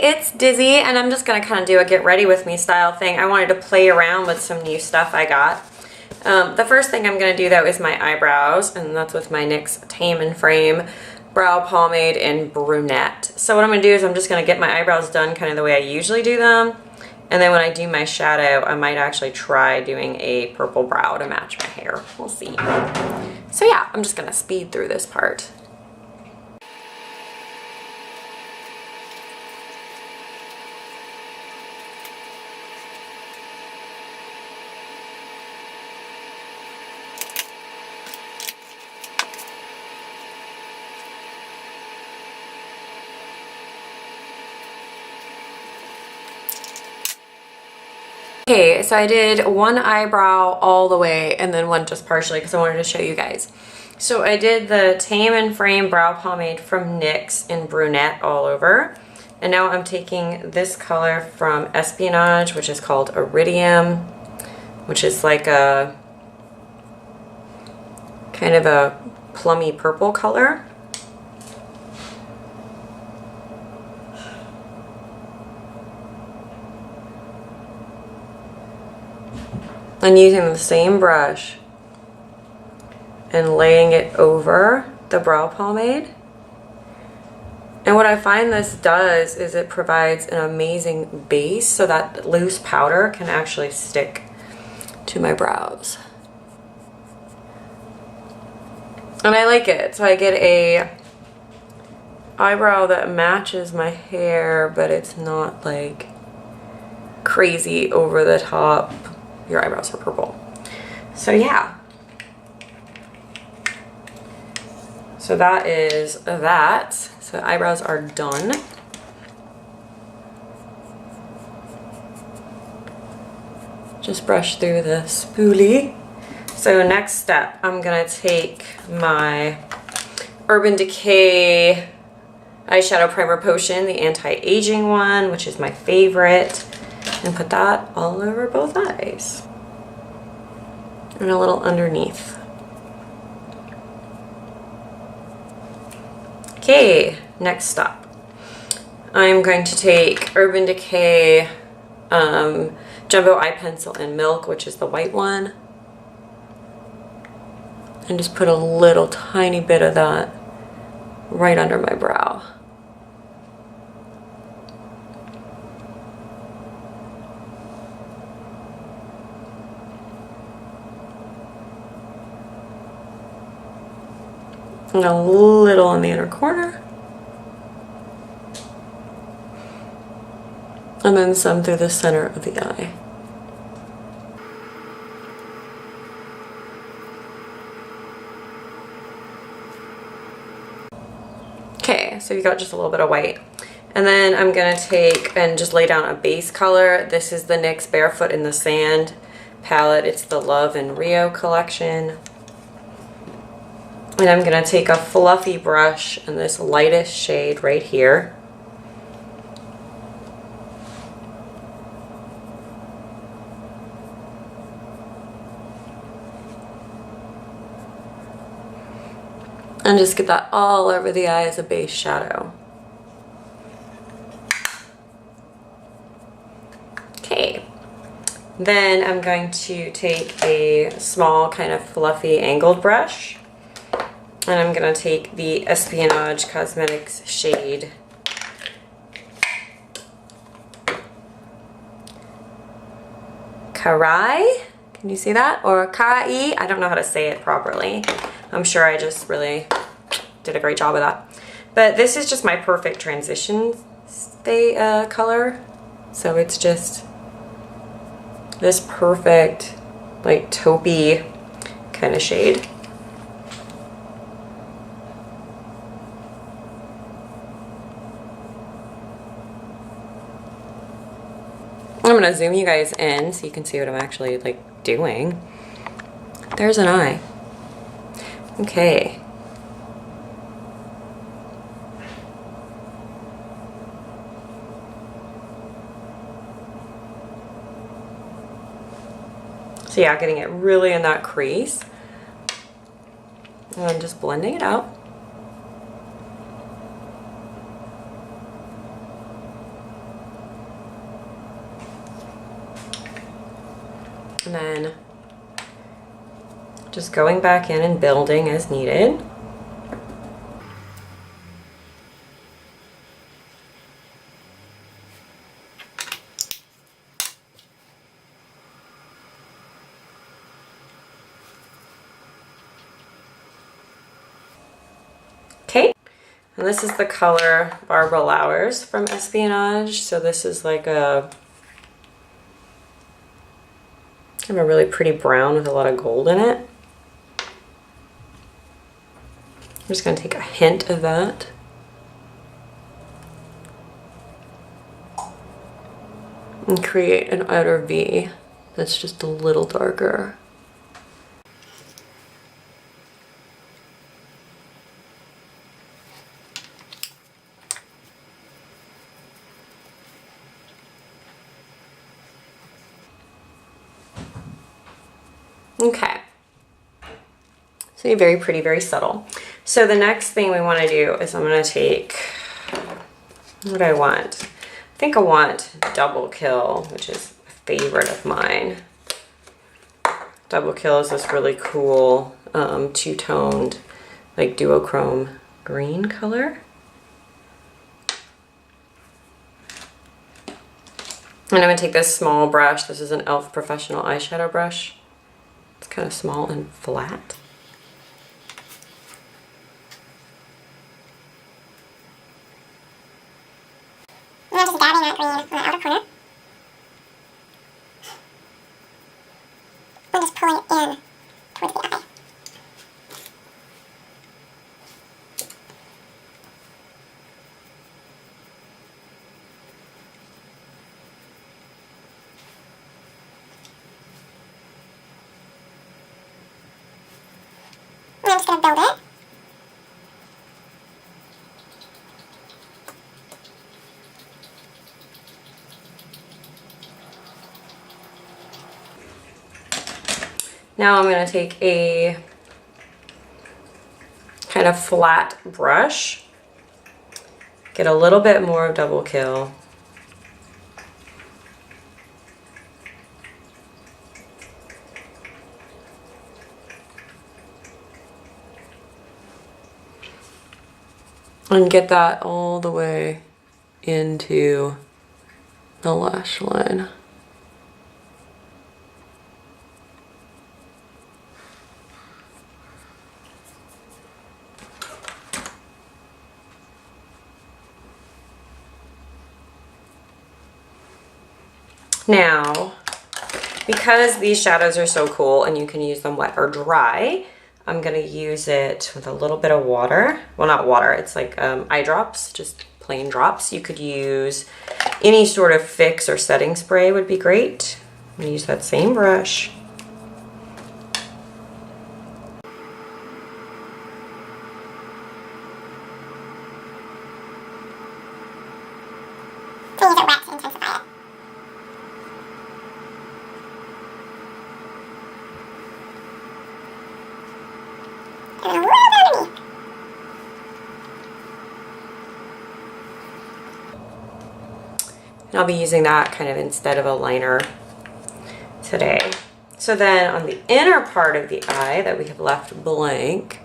it's Dizzy, and I'm just gonna kind of do a get ready with me style thing. I wanted to play around with some new stuff I got. The first thing I'm gonna do though is my eyebrows, and that's with my NYX Tame and Frame Brow Pomade in Brunette. So what I'm gonna do is I'm just gonna get my eyebrows done kind of the way I usually do them, and then when I do my shadow, I might actually try doing a purple brow to match my hair. We'll see. So yeah, I'm just gonna speed through this part. Okay, so I did one eyebrow all the way and then one just partially because I wanted to show you guys. So I did the Tame and Frame Brow Pomade from NYX in Brunette all over. And now I'm taking this color from Espionage, which is called Eridium, which is like a kind of a plummy purple color. And using the same brush and laying it over the brow pomade. And what I find this does is it provides an amazing base so that loose powder can actually stick to my brows. And I like it. So I get a eyebrow that matches my hair, but it's not like crazy over the top. Your eyebrows are purple. So yeah. So that is that. So eyebrows are done. Just brush through the spoolie. So next step, I'm gonna take my Urban Decay eyeshadow primer potion, the anti-aging one, which is my favorite, and put that all over both eyes and a little underneath. Okay, next stop. I'm going to take Urban Decay Jumbo Eye Pencil in Milk, which is the white one, and just put a little tiny bit of that right under my brow. And a little in the inner corner. And then some through the center of the eye. Okay, so you got just a little bit of white. And then I'm gonna take and just lay down a base color. This is the NYX Barefoot in the Sand palette. It's the Love and Rio collection. And I'm gonna take a fluffy brush in this lightest shade right here. And just get that all over the eye as a base shadow. Okay. Then I'm going to take a small kind of fluffy angled brush. And I'm going to take the Espionage Cosmetics shade Karai. Can you see that? Or Karai? I don't know how to say it properly. I'm sure I just really did a great job of that. But this is just my perfect transition color. So it's just this perfect, like, taupey kind of shade. I'm gonna zoom you guys in so you can see what I'm actually like doing. There's an eye. Okay. So yeah, getting it really in that crease. And I'm just blending it out. And then just going back in and building as needed. Okay, and this is the color Barbara Lowers from Espionage. So this is like a kind of a really pretty brown with a lot of gold in it. I'm just going to take a hint of that. And create an outer V that's just a little darker. Okay, so you're very pretty, very subtle. So the next thing we want to do is I'm going to take, what do I want? I think I want Double Kill, which is a favorite of mine. Double Kill is this really cool two-toned, like duochrome green color. And I'm going to take this small brush. This is an e.l.f. Professional eyeshadow brush. It's kind of small and flat. And I'm just dabbing that green on the outer corner. And just pulling it in towards the eye. And I'm just going to build it. Now I'm going to take a kind of flat brush, get a little bit more of Double Kill. And get that all the way into the lash line. Now, because these shadows are so cool and you can use them wet or dry, I'm going to use it with a little bit of water. Well, not water, it's like eye drops, just plain drops. You could use any sort of fix or setting spray would be great. I'm going to use that same brush. So use it wet to intensify it. And a little bit underneath. And I'll be using that kind of instead of a liner today. So then on the inner part of the eye that we have left blank,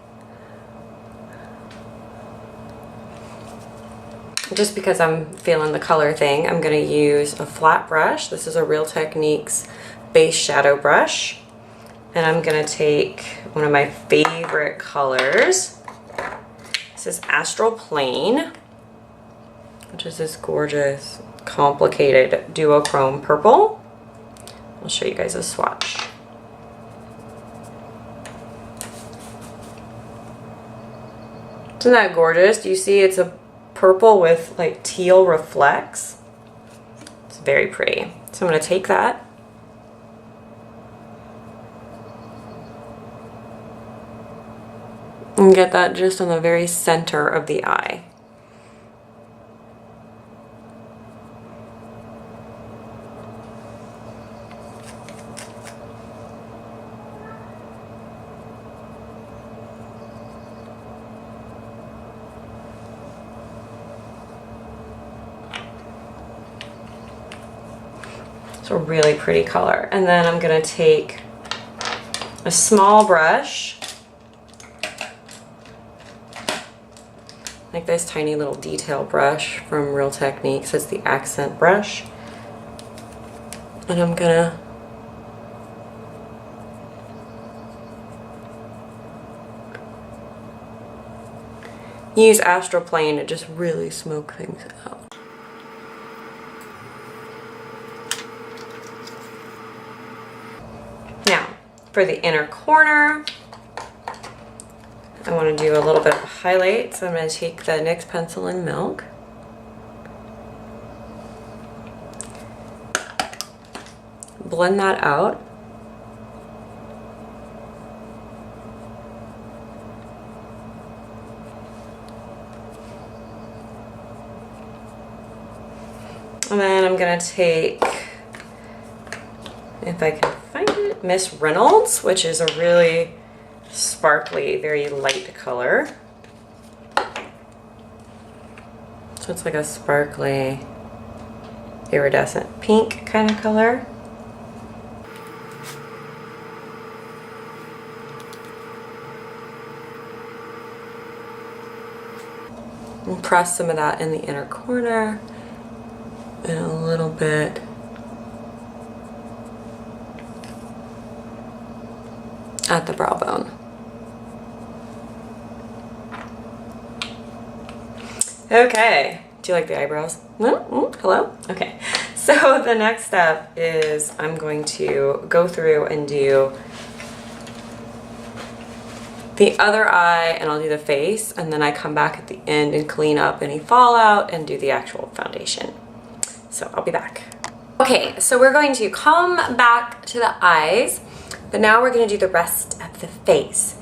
just because I'm feeling the color thing, I'm going to use a flat brush. This is a Real Techniques base shadow brush. And I'm going to take one of my favorite colors. This is Astral Plain, which is this gorgeous, complicated duochrome purple. I'll show you guys a swatch. Isn't that gorgeous? Do you see it's a purple with like teal reflects? It's very pretty. So I'm going to take that. And get that just on the very center of the eye. It's a really pretty color. And then I'm gonna take a small brush, like this tiny little detail brush from Real Techniques. It's the accent brush. And I'm gonna use astral plane to just really smoke things out. Now, for the inner corner, I want to do a little bit of a highlight, so I'm going to take the NYX pencil in Milk. Blend that out. And then I'm going to take, if I can find it, Miss Reynolds, which is a really sparkly, very light color. So it's like a sparkly, iridescent pink kind of color. And press some of that in the inner corner and a little bit at the brow bone. Okay, do you like the eyebrows? Hello? Okay, so the next step is I'm going to go through and do the other eye, and I'll do the face, and then I come back at the end and clean up any fallout and do the actual foundation. So I'll be back. Okay, so we're going to come back to the eyes, but now we're going to do the rest of the face.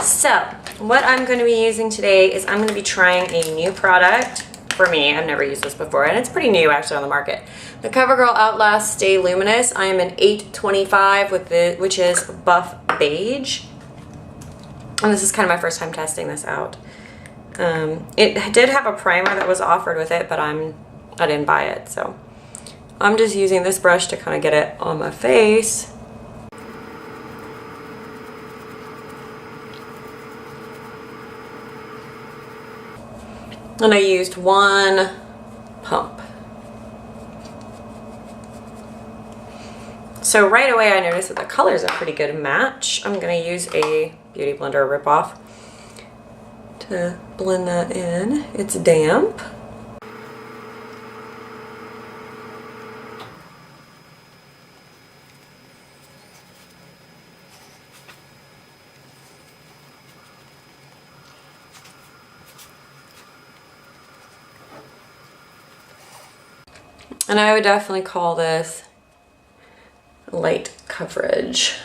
So what I'm going to be using today is I'm going to be trying a new product for me. I've never used this before, and it's pretty new actually on the market. The Covergirl Outlast Stay Luminous. I am an 825 with which is buff beige. And this is kind of my first time testing this out. It did have a primer that was offered with it, but I didn't buy it, so I'm just using this brush to kind of get it on my face. And I used one pump. So right away I noticed that the color is a pretty good match. I'm going to use a Beauty Blender rip-off to blend that in. It's damp. And I would definitely call this light coverage.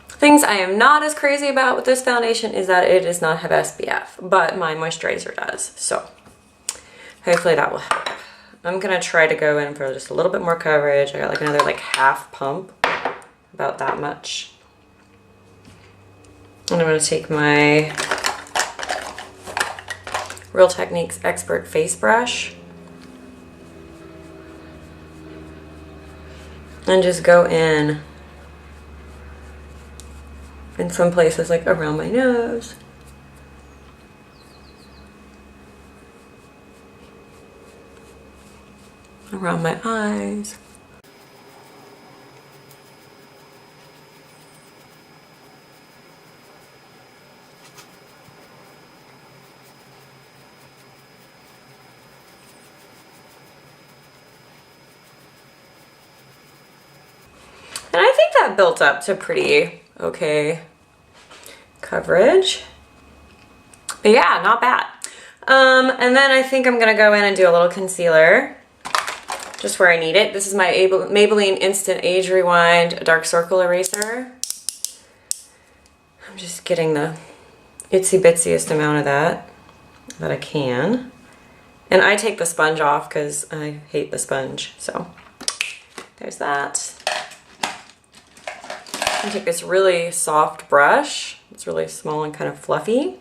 Things I am not as crazy about with this foundation is that it does not have SPF, but my moisturizer does. So hopefully that will help. I'm gonna try to go in for just a little bit more coverage. I got like another half pump, about that much. And I'm gonna take my Real Techniques Expert Face Brush and just go in some places like around my nose. Around my eyes. And I think that built up to pretty okay coverage. But yeah, not bad. And then I think I'm gonna go in and do a little concealer just where I need it. This is my Maybelline Instant Age Rewind Dark Circle Eraser. I'm just getting the itsy bitsiest amount of that I can. And I take the sponge off because I hate the sponge. So there's that. I'm gonna take this really soft brush. It's really small and kind of fluffy.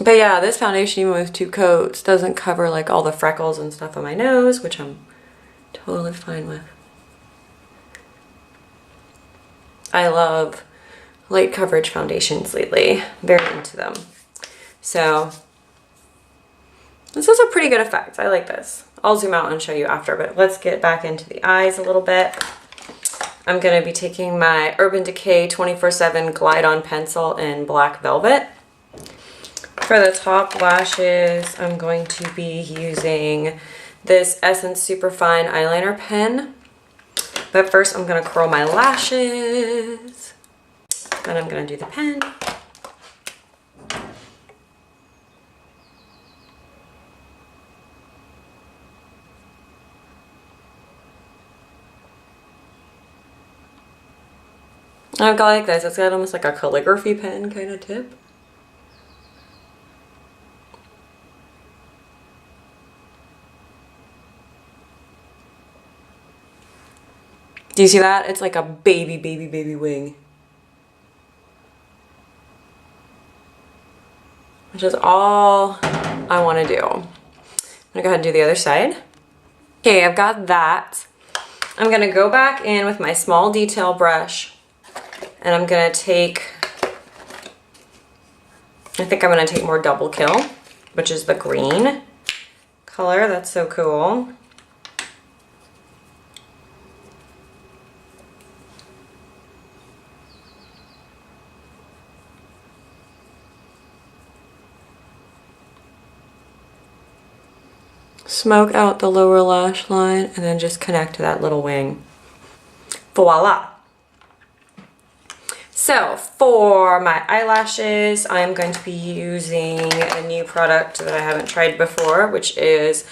But yeah, this foundation, even with 2 coats, doesn't cover like all the freckles and stuff on my nose, which I'm totally fine with. I love light coverage foundations lately. Very into them. So this is a pretty good effect. I like this. I'll zoom out and show you after, but let's get back into the eyes a little bit. I'm going to be taking my Urban Decay 24/7 Glide On Pencil in Black Velvet. For the top lashes, I'm going to be using this Essence Superfine Eyeliner Pen. But first, I'm going to curl my lashes. Then I'm going to do the pen. I've got like this. It's got almost like a calligraphy pen kind of tip. Do you see that? It's like a baby wing. Which is all I want to do. I'm gonna go ahead and do the other side. Okay, I've got that. I'm gonna go back in with my small detail brush and I'm gonna take, I think I'm gonna take more Double Kill, which is the green color. That's so cool. Smoke out the lower lash line and then just connect to that little wing. Voila! So for my eyelashes, I'm going to be using a new product that I haven't tried before, which is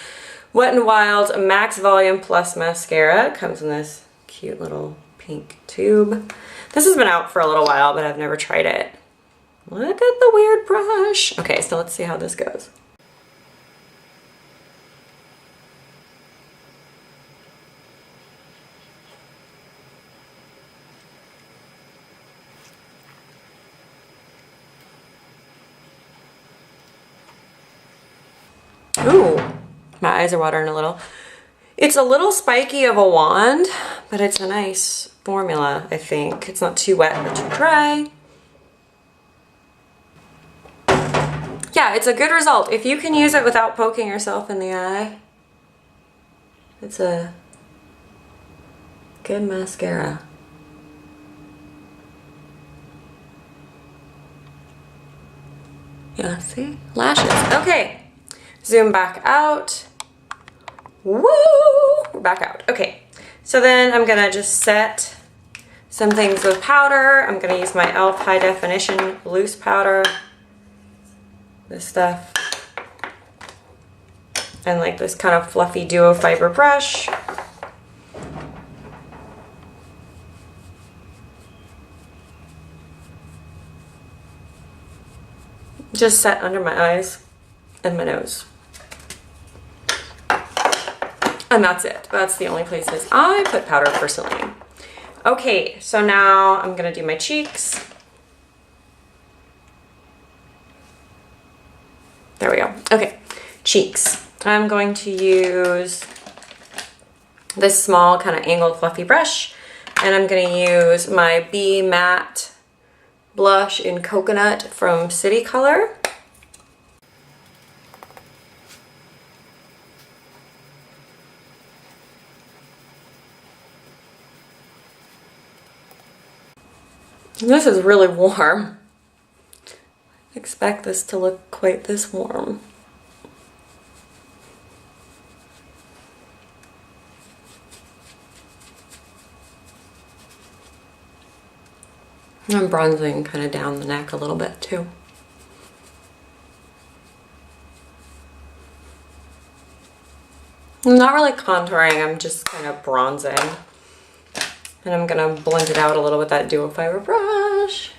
Wet n Wild Max Volume Plus Mascara. It comes in this cute little pink tube. This has been out for a little while, but I've never tried it. Look at the weird brush. Okay, so let's see how this goes. Ooh, my eyes are watering a little. It's a little spiky of a wand, but it's a nice formula, I think. It's not too wet or too dry. Yeah, it's a good result. If you can use it without poking yourself in the eye, it's a good mascara. Yeah, see? Lashes. Okay. Zoom back out. Woo! We're back out. Okay. So then I'm gonna just set some things with powder. I'm gonna use my e.l.f. High Definition Loose Powder. This stuff. And like this kind of fluffy duo fiber brush. Just set under my eyes and my nose. And that's it. That's the only places I put powder personally. Okay, so now I'm gonna do my cheeks. There we go. Okay, cheeks. I'm going to use this small kind of angled fluffy brush, and I'm gonna use my Be Matte blush in Coconut from City Color. This is really warm. I expect this to look quite this warm. I'm bronzing kind of down the neck a little bit too. I'm not really contouring, I'm just kind of bronzing. And I'm gonna blend it out a little with that duo fiber brush.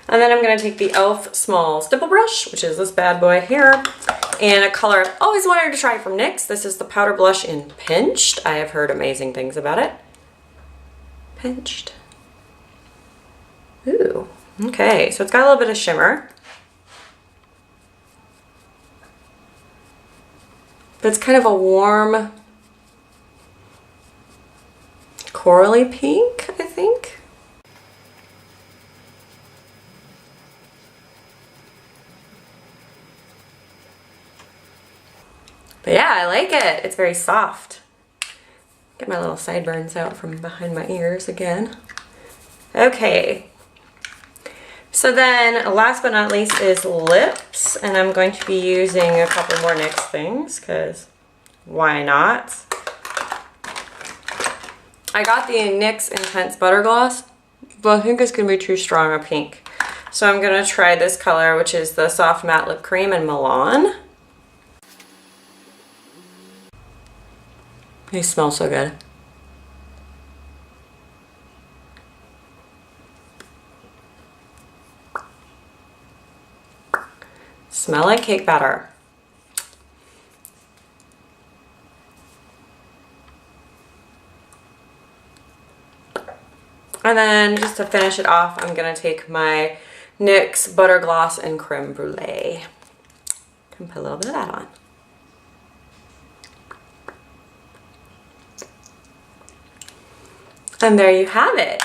And then I'm gonna take the e.l.f. small stipple brush, which is this bad boy here, and a color I've always wanted to try from NYX. This is the powder blush in Pinched. I have heard amazing things about it. Pinched. Ooh, okay, so it's got a little bit of shimmer. But it's kind of a warm corally pink, I think. But yeah, I like it. It's very soft. Get my little sideburns out from behind my ears again. Okay. So then, last but not least is lips. And I'm going to be using a couple more NYX things, because why not? I got the NYX Intense Butter Gloss, but I think it's going to be too strong a pink. So I'm going to try this color, which is the Soft Matte Lip Cream in Milan. They smell so good. Smell like cake batter. And then just to finish it off, I'm gonna take my NYX Butter Gloss and Creme Brulee. And put a little bit of that on. And there you have it.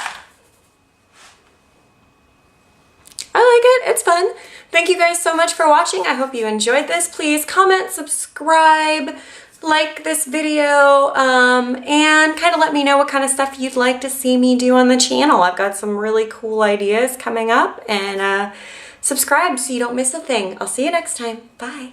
I like it, it's fun. Thank you guys so much for watching. I hope you enjoyed this. Please comment, subscribe, like this video, and kind of let me know what kind of stuff you'd like to see me do on the channel. I've got some really cool ideas coming up, and subscribe so you don't miss a thing. I'll see you next time. Bye.